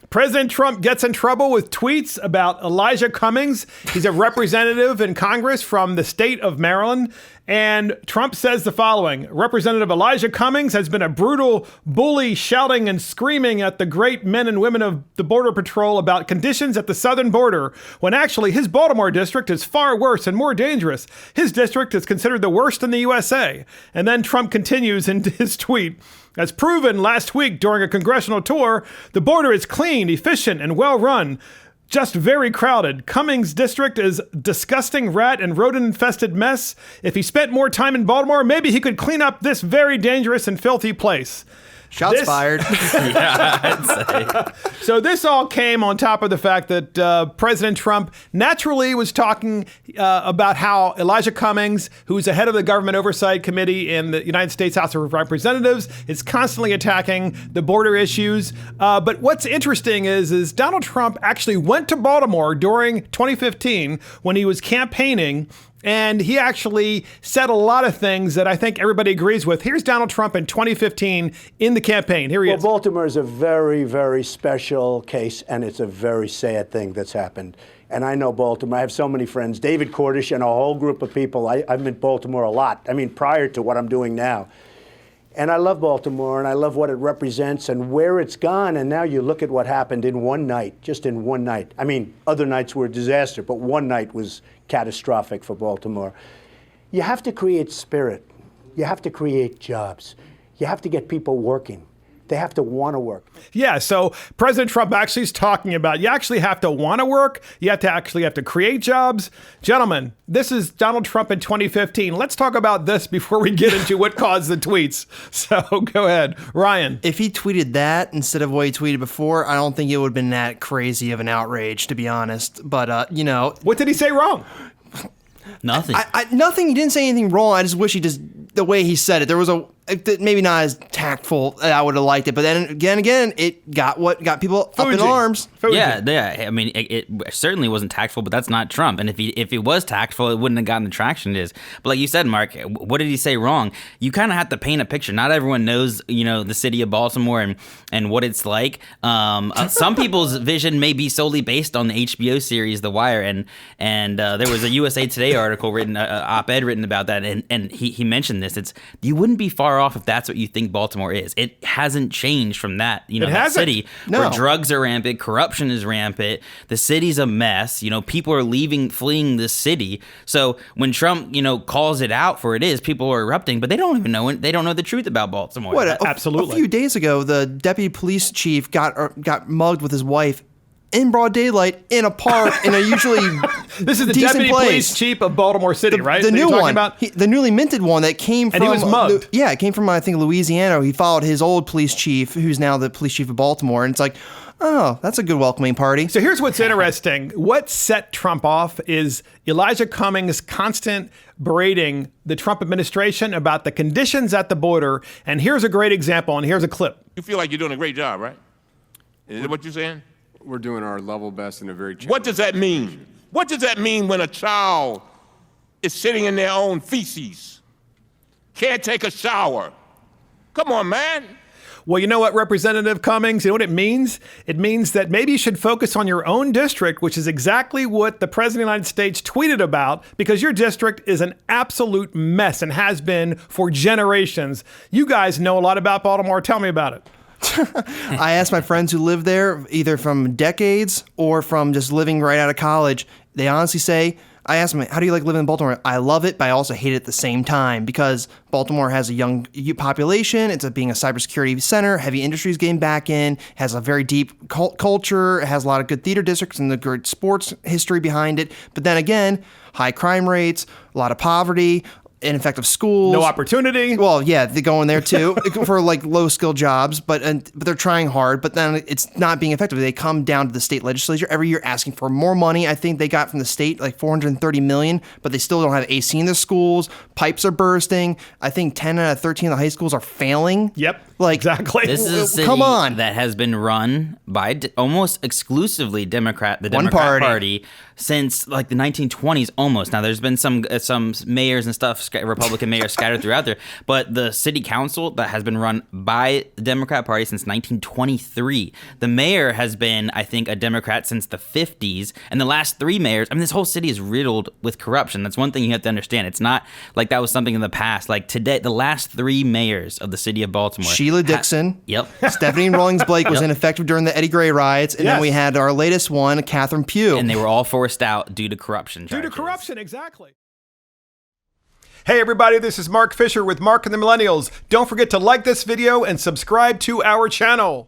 President Trump gets in trouble with tweets about Elijah Cummings. He's a representative in Congress from the state of Maryland. And Trump says the following: Representative Elijah Cummings has been a brutal bully, shouting and screaming at the great men and women of the Border Patrol about conditions at the southern border, when actually his Baltimore district is far worse and more dangerous. His district is considered the worst in the USA. And then Trump continues in his tweet: as proven last week during a congressional tour, the border is clean, efficient, and well run. Just very crowded. Cummings' district is disgusting rat and rodent-infested mess. If he spent more time in Baltimore, maybe he could clean up this very dangerous and filthy place. Shots fired. Yeah, I'd say. So this all came on top of the fact that President Trump naturally was talking about how Elijah Cummings, who's the head of the Government Oversight Committee in the United States House of Representatives, is constantly attacking the border issues. But what's interesting is Donald Trump actually went to Baltimore during 2015 when he was campaigning. And he actually said a lot of things that I think everybody agrees with. Here's Donald Trump in 2015 in the campaign. Here he is. Well, Baltimore is a very, very special case, and it's a very sad thing that's happened. And I know Baltimore. I have so many friends. David Cordish and a whole group of people. I'm in Baltimore a lot. I mean, prior to what I'm doing now. And I love Baltimore, and I love what it represents and where it's gone. And now you look at what happened in one night, just in one night. I mean, other nights were a disaster, but one night was catastrophic for Baltimore. You have to create spirit. You have to create jobs. You have to get people working. They have to want to work. Yeah, so President Trump actually is talking about you actually have to want to work. You have to create jobs. Gentlemen, this is Donald Trump in 2015. Let's talk about this before we get into what caused the tweets. So go ahead, Ryan. If he tweeted that instead of what he tweeted before, I don't think it would have been that crazy of an outrage, to be honest. But, What did he say wrong? Nothing. Nothing. He didn't say anything wrong. I just wish the way he said it, there was maybe not as tactful. I would have liked it, but then again, it got people up in arms. Yeah. I mean, it certainly wasn't tactful, but that's not Trump. And if it was tactful, it wouldn't have gotten the traction it is. But like you said, Mark, what did he say wrong? You kind of have to paint a picture. Not everyone knows, the city of Baltimore and what it's like. Some people's vision may be solely based on the HBO series The Wire, and there was a USA Today article written, op-ed written about that, and he mentioned this. You wouldn't be far off if that's what you think Baltimore is. It hasn't changed from that, that city where drugs are rampant, corruption is rampant, the city's a mess, people are fleeing the city. So when Trump, calls it out for it is, people are erupting, but they don't even know they don't know the truth about Baltimore. Absolutely. A few days ago, the deputy police chief got mugged with his wife in broad daylight in a park in a usually this is the decent deputy place. police chief of Baltimore City, right? The new one, the newly minted one that came from. And he was mugged. It came from I think Louisiana. He followed his old police chief, who's now the police chief of Baltimore, and it's like, oh, that's a good welcoming party. So here's what's interesting. What set Trump off is Elijah Cummings' constant berating the Trump administration about the conditions at the border. And here's a great example, and here's a clip. You feel like you're doing a great job, right? Is that what you're saying? We're doing our level best in a very challenging. What does that mean? What does that mean when a child is sitting in their own feces, can't take a shower? Come on, man. Well, you know what, Representative Cummings? You know what it means? It means that maybe you should focus on your own district, which is exactly what the President of the United States tweeted about, because your district is an absolute mess and has been for generations. You guys know a lot about Baltimore. Tell me about it. I asked my friends who live there, either from decades or from just living right out of college. They honestly say, I asked them, how do you like living in Baltimore? I love it, but I also hate it at the same time because Baltimore has a young population. It's being a cybersecurity center. Heavy industries getting back in. Has a very deep culture. It has a lot of good theater districts and the good sports history behind it. But then again, high crime rates, a lot of poverty, ineffective schools. No opportunity. Well, yeah, they go in there too for like low skill jobs, but they're trying hard, but then it's not being effective. They come down to the state legislature every year asking for more money. I think they got from the state like $430 million, but they still don't have AC in the schools. Pipes are bursting. I think 10 out of 13 of the high schools are failing. Yep. Like exactly. This is a city come on. that has been run by almost exclusively the Democrat Party since like the 1920s almost. Now there's been some mayors and stuff Republican mayors scattered throughout there. But the city council that has been run by the Democrat Party since 1923. The mayor has been, I think, a Democrat since the 50s. And the last 3 mayors, I mean, this whole city is riddled with corruption. That's one thing you have to understand. It's not like that was something in the past. Like today, the last 3 mayors of the city of Baltimore. Sheila Dixon. Yep. Stephanie Rawlings Blake was ineffective during the Eddie Gray riots. And then we had our latest one, Catherine Pugh. And they were all forced out due to corruption Due to charges. corruption, exactly. Hey everybody, this is Mark Fisher with Mark and the Millennials. Don't forget to like this video and subscribe to our channel.